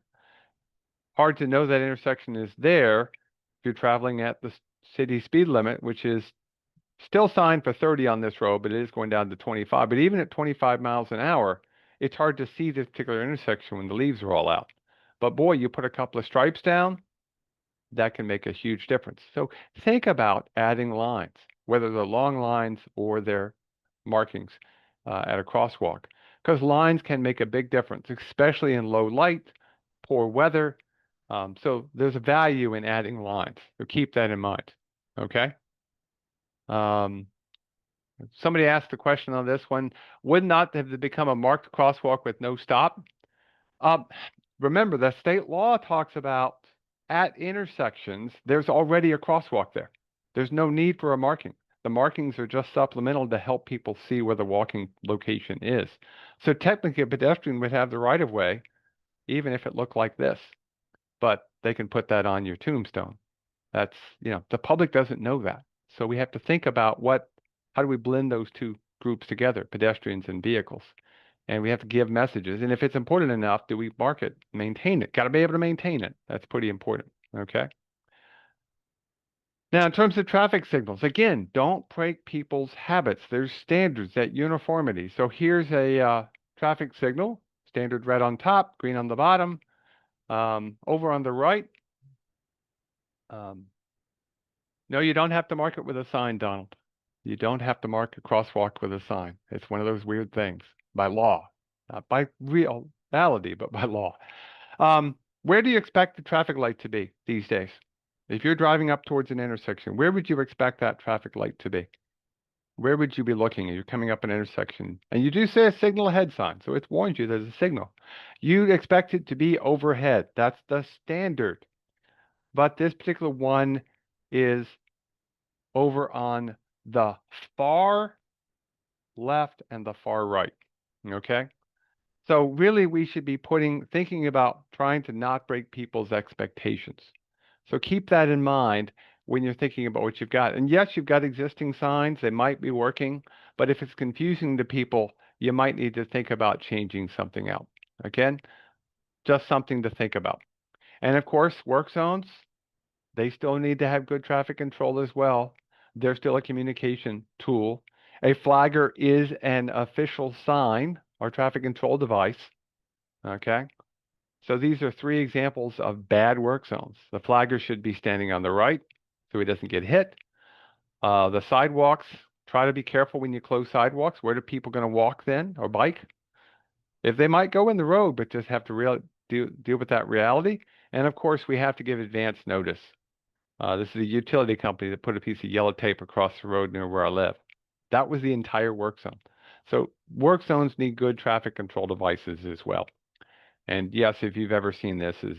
Hard to know that intersection is there if you're traveling at the city speed limit, which is still signed for 30 on this road, but it is going down to 25. But even at 25 miles an hour, it's hard to see this particular intersection when the leaves are all out. But boy, you put a couple of stripes down, that can make a huge difference. So think about adding lines, whether they're long lines or they're markings at a crosswalk, because lines can make a big difference, especially in low light, poor weather. So there's a value in adding lines. So keep that in mind. Okay. Um, Somebody asked the question on this one, would not have become a marked crosswalk with no stop? Um, Remember, the state law talks about at intersections, there's already a crosswalk there. There's no need for a marking. The markings are just supplemental to help people see where the walking location is. So technically, a pedestrian would have the right of way, even if it looked like this. But they can put that on your tombstone. That's, the public doesn't know that. So we have to think about how do we blend those two groups together, pedestrians and vehicles? And we have to give messages. And if it's important enough, do we mark it, maintain it? Got to be able to maintain it. That's pretty important. Okay. Now, in terms of traffic signals, again, don't break people's habits. There's standards, that uniformity. So here's a traffic signal, standard red on top, green on the bottom. Over on the right, um, no, you don't have to mark it with a sign, Donald. You don't have to mark a crosswalk with a sign. It's one of those weird things by law, not by reality, but by law. Where do you expect the traffic light to be these days? If you're driving up towards an intersection, where would you expect that traffic light to be? Where would you be looking? You're coming up an intersection, and you do say a signal ahead sign, so it warns you there's a signal. You'd expect it to be overhead. That's the standard. But this particular one is over on the far left and the far right. Okay? So really we should be thinking about trying to not break people's expectations. So keep that in mind when you're thinking about what you've got. And yes, you've got existing signs, they might be working, but if it's confusing to people, you might need to think about changing something out. Again, just something to think about. And of course, work zones, they still need to have good traffic control as well. They're still a communication tool. A flagger is an official sign or traffic control device. Okay. So these are three examples of bad work zones. The flagger should be standing on the right so he doesn't get hit. The sidewalks, try to be careful when you close sidewalks. Where are people going to walk then or bike? If they might go in the road, but just have to deal with that reality. And of course, we have to give advance notice. This is a utility company that put a piece of yellow tape across the road near where I live. That was the entire work zone. So work zones need good traffic control devices as well. And yes, if you've ever seen this, is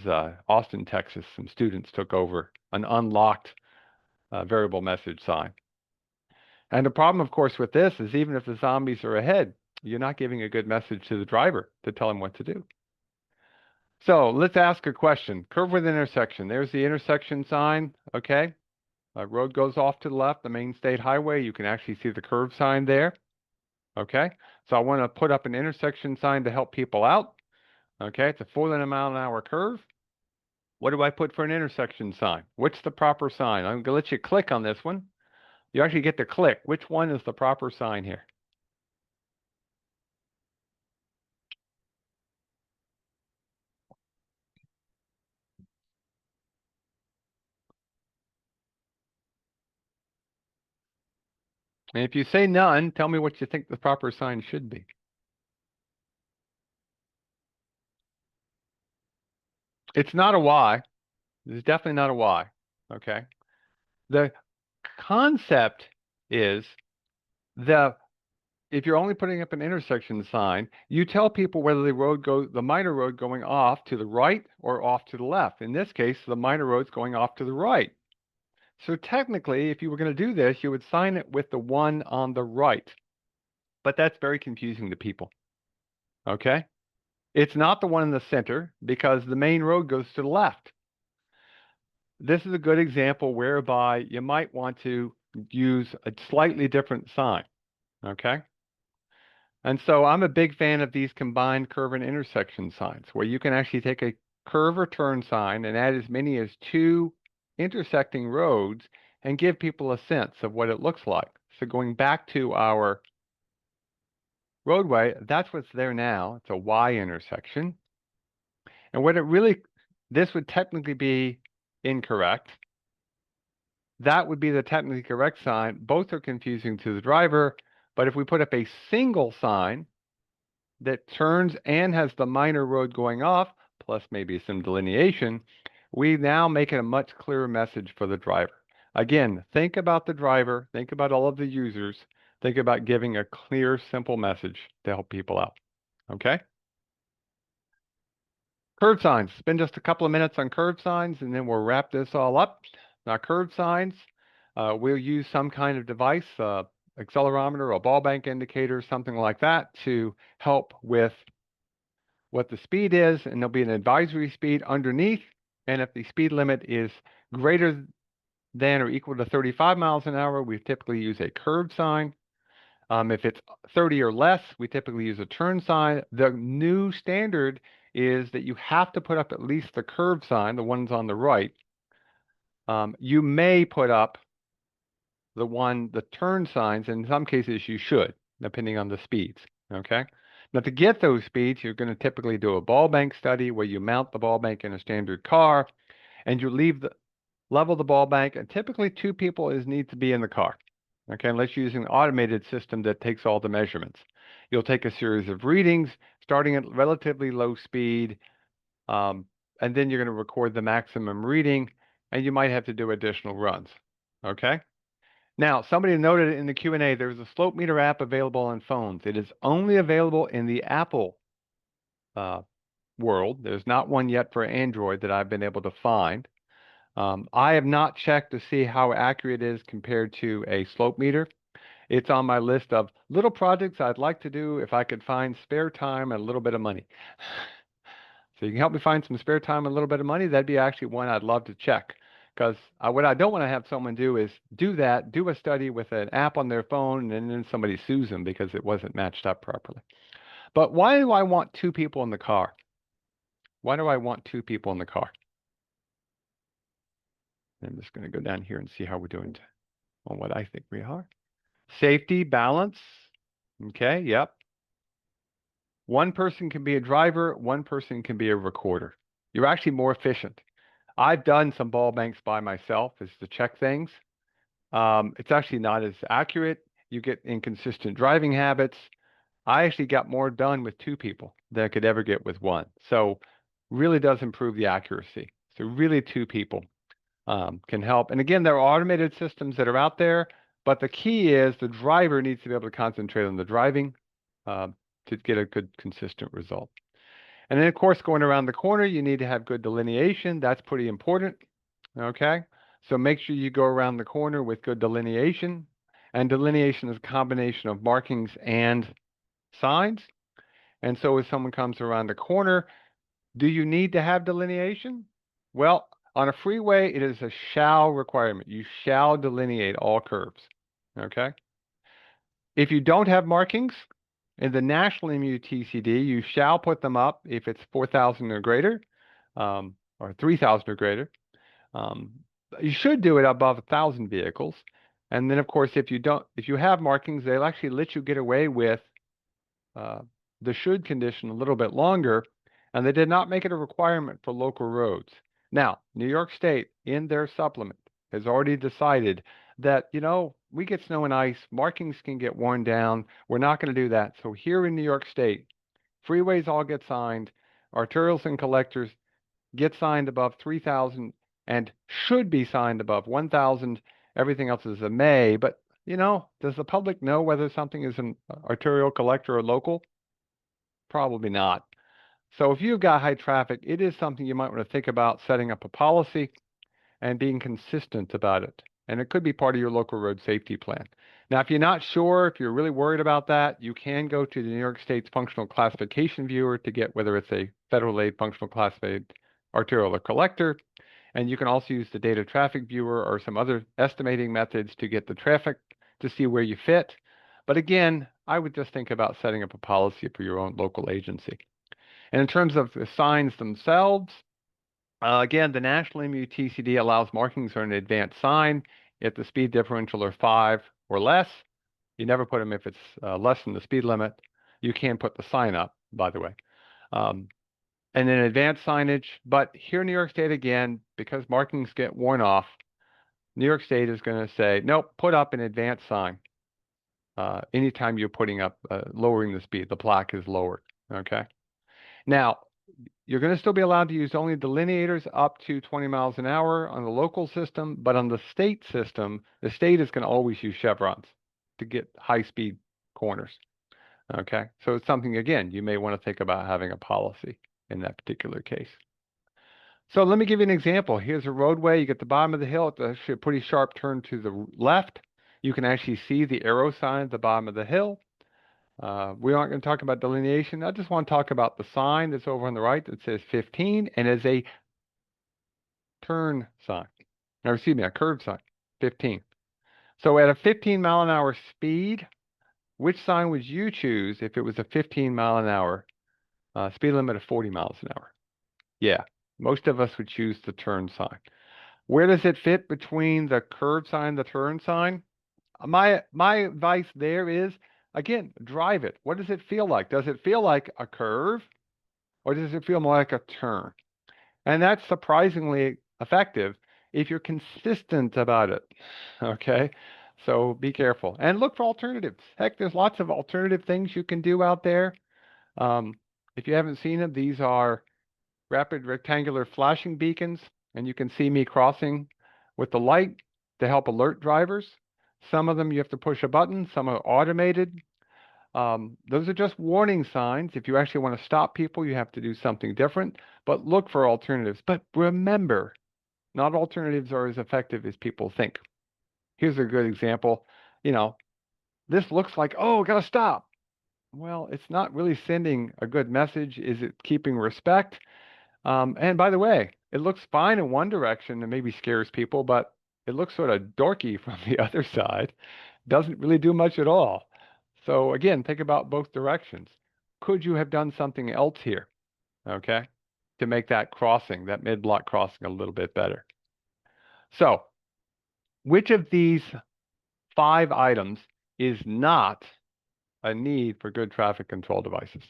Austin, Texas, some students took over an unlocked variable message sign. And the problem, of course, with this is even if the zombies are ahead, you're not giving a good message to the driver to tell him what to do. So let's ask a question. Curve with intersection. There's the intersection sign, okay? Road goes off to the left, the main state highway. You can actually see the curve sign there, okay? So I want to put up an intersection sign to help people out, okay? It's a 4-mile-an-hour curve. What do I put for an intersection sign? What's the proper sign? I'm going to let you click on this one. You actually get to click. Which one is the proper sign here? And if you say none, tell me what you think the proper sign should be. It's not a Y. It's definitely not a Y. Okay. The concept is the if you're only putting up an intersection sign, you tell people whether the minor road going off to the right or off to the left. In this case, the minor road's going off to the right. So technically, if you were going to do this, you would sign it with the one on the right. But that's very confusing to people. Okay? It's not the one in the center because the main road goes to the left. This is a good example whereby you might want to use a slightly different sign. Okay? And so I'm a big fan of these combined curve and intersection signs, where you can actually take a curve or turn sign and add as many as 2 intersecting roads and give people a sense of what it looks like. So going back to our roadway, that's what's there now. It's a Y intersection. And what it really, this would technically be incorrect. That would be the technically correct sign. Both are confusing to the driver, but if we put up a single sign that turns and has the minor road going off, plus maybe some delineation, we now make it a much clearer message for the driver. Again, think about the driver, think about all of the users, think about giving a clear, simple message to help people out. Okay? Curve signs. Spend just a couple of minutes on curve signs, and then we'll wrap this all up. Now, curve signs, we'll use some kind of device, accelerometer, a ball bank indicator, something like that, to help with what the speed is, and there'll be an advisory speed underneath. And if the speed limit is greater than or equal to 35 miles an hour, we typically use a curve sign. If it's 30 or less, we typically use a turn sign. The new standard is that you have to put up at least the curve sign, the ones on the right. You may put up the turn signs. In some cases, you should, depending on the speeds, okay? Now, to get those speeds, you're going to typically do a ball bank study where you mount the ball bank in a standard car, and you level the ball bank, and typically 2 people need to be in the car, okay? Unless you're using an automated system that takes all the measurements. You'll take a series of readings, starting at relatively low speed, and then you're going to record the maximum reading, and you might have to do additional runs, okay? Now, somebody noted in the Q&A, there's a slope meter app available on phones. It is only available in the Apple world. There's not one yet for Android that I've been able to find. I have not checked to see how accurate it is compared to a slope meter. It's on my list of little projects I'd like to do if I could find spare time and a little bit of money. So you can help me find some spare time and a little bit of money. That'd be actually one I'd love to check. Because what I don't want to have someone do is do a study with an app on their phone, and then somebody sues them because it wasn't matched up properly. But why do I want 2 people in the car? Why do I want 2 people in the car? I'm just going to go down here and see how we're doing on what I think we are. Safety, balance. Okay, yep. One person can be a driver, one person can be a recorder. You're actually more efficient. I've done some ball banks by myself as to check things. It's actually not as accurate. You get inconsistent driving habits. I actually got more done with 2 people than I could ever get with 1. So really does improve the accuracy. So really 2 people can help. And again, there are automated systems that are out there, but the key is the driver needs to be able to concentrate on the driving. to get a good, consistent result. And then, of course, going around the corner, you need to have good delineation. That's pretty important, okay? So make sure you go around the corner with good delineation. And delineation is a combination of markings and signs. And so if someone comes around the corner, do you need to have delineation? Well, on a freeway, it is a shall requirement. You shall delineate all curves, okay? If you don't have markings in the national MUTCD, you shall put them up if it's 4,000 or greater, or 3,000 or greater. Um, you should do it above 1,000 vehicles. And then, of course, if you have markings, they'll actually let you get away with uh, the should condition a little bit longer, and they did not make it a requirement for local roads. Now, New York State, in their supplement, has already decided that, we get snow and ice, markings can get worn down. We're not going to do that. So here in New York State, freeways all get signed, arterials and collectors get signed above 3,000 and should be signed above 1,000. Everything else is a may, but does the public know whether something is an arterial, collector, or local? Probably not. So if you've got high traffic, it is something you might want to think about setting up a policy and being consistent about it. And it could be part of your local road safety plan. Now, if you're not sure, if you're really worried about that, you can go to the New York State's functional classification viewer to get whether it's a federal aid functional classified arterial or collector. And you can also use the data traffic viewer or some other estimating methods to get the traffic to see where you fit. But again, I would just think about setting up a policy for your own local agency. And in terms of the signs themselves, again, the national MUTCD allows markings on an advanced sign if the speed differential are 5 or less. You never put them if it's less than the speed limit. You can put the sign up, by the way. And then advanced signage. But here in New York State, again, because markings get worn off, New York State is going to say, nope, put up an advanced sign. Anytime you're putting up, lowering the speed, the plaque is lowered, okay? Now, you're going to still be allowed to use only delineators up to 20 miles an hour on the local system, but on the state system, the state is going to always use chevrons to get high-speed corners, okay? So it's something, again, you may want to think about having a policy in that particular case. So let me give you an example. Here's a roadway. You get the bottom of the hill. It's actually a pretty sharp turn to the left. You can actually see the arrow sign at the bottom of the hill. We aren't going to talk about delineation. I just want to talk about the sign that's over on the right that says 15 and is a turn sign. Or excuse me, a curve sign, 15. So at a 15 mile an hour speed, which sign would you choose if it was a 15 mile an hour speed limit of 40 miles an hour? Yeah, most of us would choose the turn sign. Where does it fit between the curve sign and the turn sign? My advice there is, again, drive it. What does it feel like? Does it feel like a curve or does it feel more like a turn? And that's surprisingly effective if you're consistent about it, okay? So be careful and look for alternatives. Heck, there's lots of alternative things you can do out there. If you haven't seen them, these are rapid rectangular flashing beacons, and you can see me crossing with the light to help alert drivers. Some of them you have to push a button, some are automated. Those are just warning signs. If you actually want to stop people, you have to do something different, but look for alternatives. But remember, not alternatives are as effective as people think. Here's a good example. This looks like, oh, gotta stop. Well, it's not really sending a good message. Is it keeping respect? And by the way, it looks fine in one direction and maybe scares people, but it looks sort of dorky from the other side. Doesn't really do much at all. So again, think about both directions. Could you have done something else here, okay, to make that crossing, that mid-block crossing a little bit better? So which of these 5 items is not a need for good traffic control devices?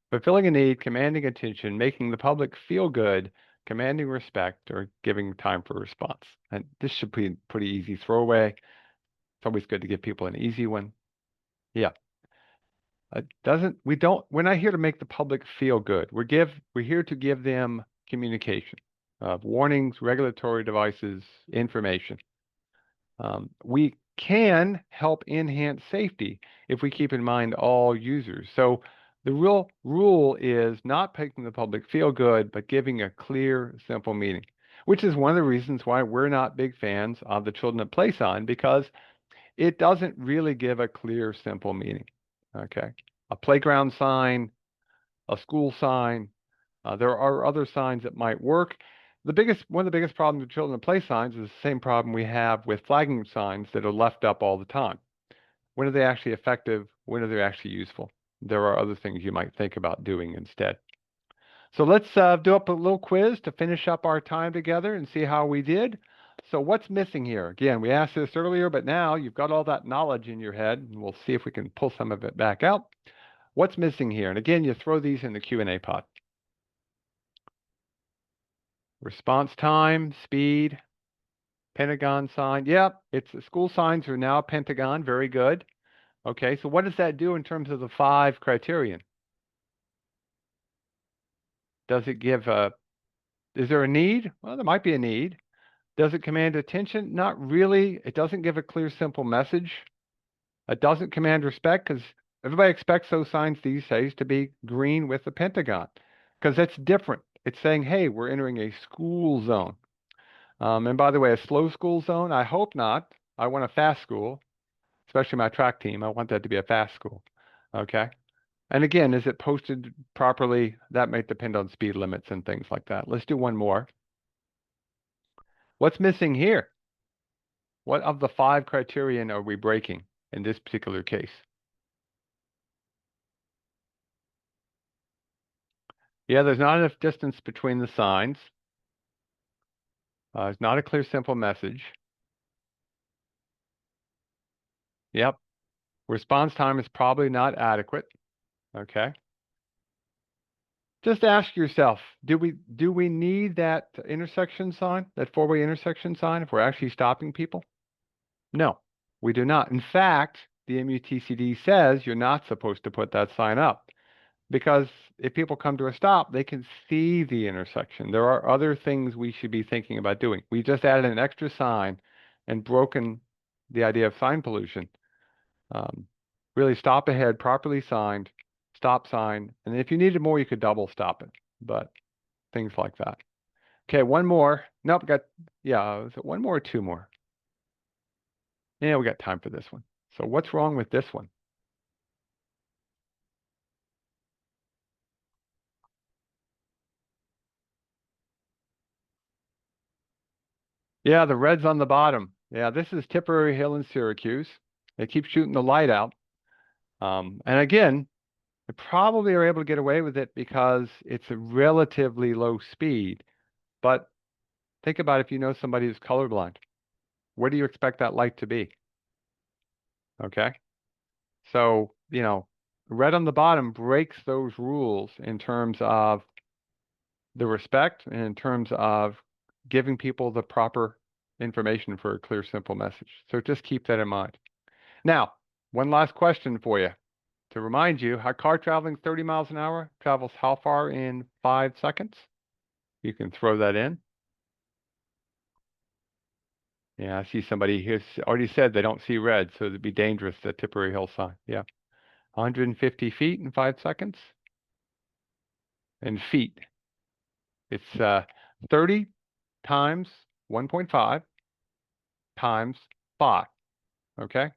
Fulfilling a need, commanding attention, making the public feel good, commanding respect, or giving time for response. And this should be a pretty easy throwaway. It's always good to give people an easy one. Yeah. We're not here to make the public feel good. We're here to give them communication, warnings, regulatory devices, information. We can help enhance safety if we keep in mind all users. So the real rule is not making the public feel good, but giving a clear, simple meaning, which is one of the reasons why we're not big fans of the Children at Play sign, because it doesn't really give a clear, simple meaning. Okay. A playground sign, a school sign, there are other signs that might work. One of the biggest problems with children at play signs is the same problem we have with flagging signs that are left up all the time. When are they actually effective? When are they actually useful? There are other things you might think about doing instead. So let's do up a little quiz to finish up our time together and see how we did. So what's missing here? Again, we asked this earlier, but now you've got all that knowledge in your head, and we'll see if we can pull some of it back out. What's missing here? And again, you throw these in the Q&A pod. Response time, speed, pentagon sign. Yep, it's the school signs are now pentagon. Very good. Okay, so what does that do in terms of the 5 criterion? Does it give a, is there a need? Well, there might be a need. Does it command attention? Not really. It doesn't give a clear, simple message. It doesn't command respect because everybody expects those signs these days to be green with the pentagon because that's different. It's saying, hey, we're entering a school zone. And by the way, a slow school zone, I hope not. I want a fast school, especially my track team. I want that to be a fast school. Okay. And again, is it posted properly? That might depend on speed limits and things like that. Let's do one more. What's missing here? What of the 5 criterion are we breaking in this particular case? Yeah, there's not enough distance between the signs. It's not a clear, simple message. Yep. Response time is probably not adequate. Okay. Just ask yourself, do we need that intersection sign, that 4-way intersection sign, if we're actually stopping people? No, we do not. In fact, the MUTCD says you're not supposed to put that sign up because if people come to a stop, they can see the intersection. There are other things we should be thinking about doing. We just added an extra sign and broken the idea of sign pollution. Really stop ahead, properly signed, stop sign. And if you needed more, you could double stop it, but things like that. Okay, one more. Nope, yeah, is it one more or 2 more? Yeah, we got time for this one. So what's wrong with this one? Yeah, the red's on the bottom. Yeah, this is Tipperary Hill in Syracuse. They keep shooting the light out. And again, they probably are able to get away with it because it's a relatively low speed. But think about if you know somebody who's colorblind. Where do you expect that light to be? Okay. So, red on the bottom breaks those rules in terms of the respect and in terms of giving people the proper information for a clear, simple message. So just keep that in mind. Now, one last question for you. To remind you, a car traveling 30 miles an hour travels how far in 5 seconds? You can throw that in. Yeah, I see somebody who's already said they don't see red, so it'd be dangerous, the Tipperary Hill sign. Yeah. 150 feet in 5 seconds. In feet, it's 30 times 1.5 times 5. Okay.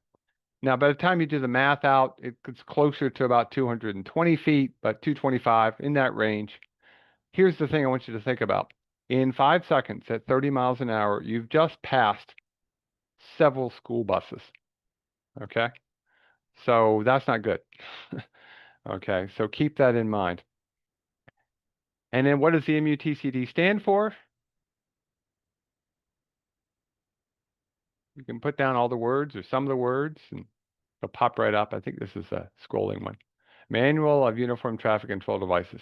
Now, by the time you do the math out, it gets closer to about 220 feet, but 225 in that range. Here's the thing I want you to think about. In 5 seconds at 30 miles an hour, you've just passed several school buses. Okay. So that's not good. Okay. So keep that in mind. And then what does the MUTCD stand for? You can put down all the words or some of the words and it'll pop right up. I think this is a scrolling one. Manual of Uniform Traffic Control Devices.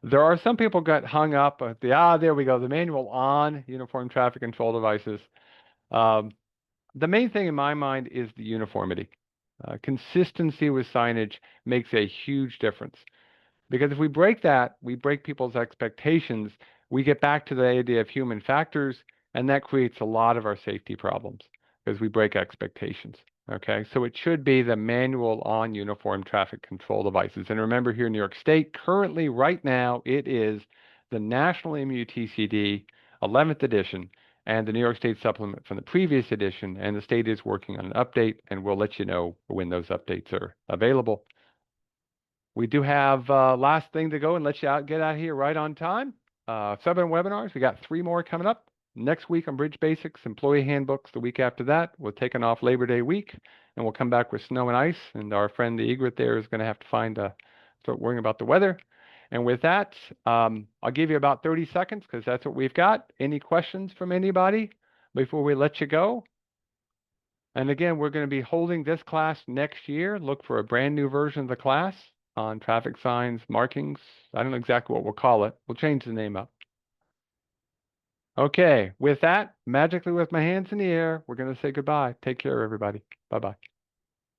There are some people got hung up at there we go, the manual on uniform traffic control devices. The main thing in my mind is the uniformity. Consistency with signage makes a huge difference. Because if we break that, we break people's expectations, we get back to the idea of human factors, and that creates a lot of our safety problems. because we break expectations. Okay, so it should be the manual on uniform traffic control devices. And remember, here in New York State, currently, right now, it is the National MUTCD 11th edition and the New York State supplement from the previous edition. And the state is working on an update, and we'll let you know when those updates are available. We do have last thing to go and let you get out of here right on time. 7 webinars. We got 3 more coming up. Next week on Bridge Basics, Employee Handbooks. The week after that, we're taking off Labor Day week, and we'll come back with snow and ice. And our friend the egret there is going to have to start worrying about the weather. And with that, I'll give you about 30 seconds because that's what we've got. Any questions from anybody before we let you go? And again, we're going to be holding this class next year. Look for a brand new version of the class on traffic signs, markings. I don't know exactly what we'll call it. We'll change the name up. Okay, with that, magically with my hands in the air, we're going to say goodbye. Take care, everybody. Bye-bye.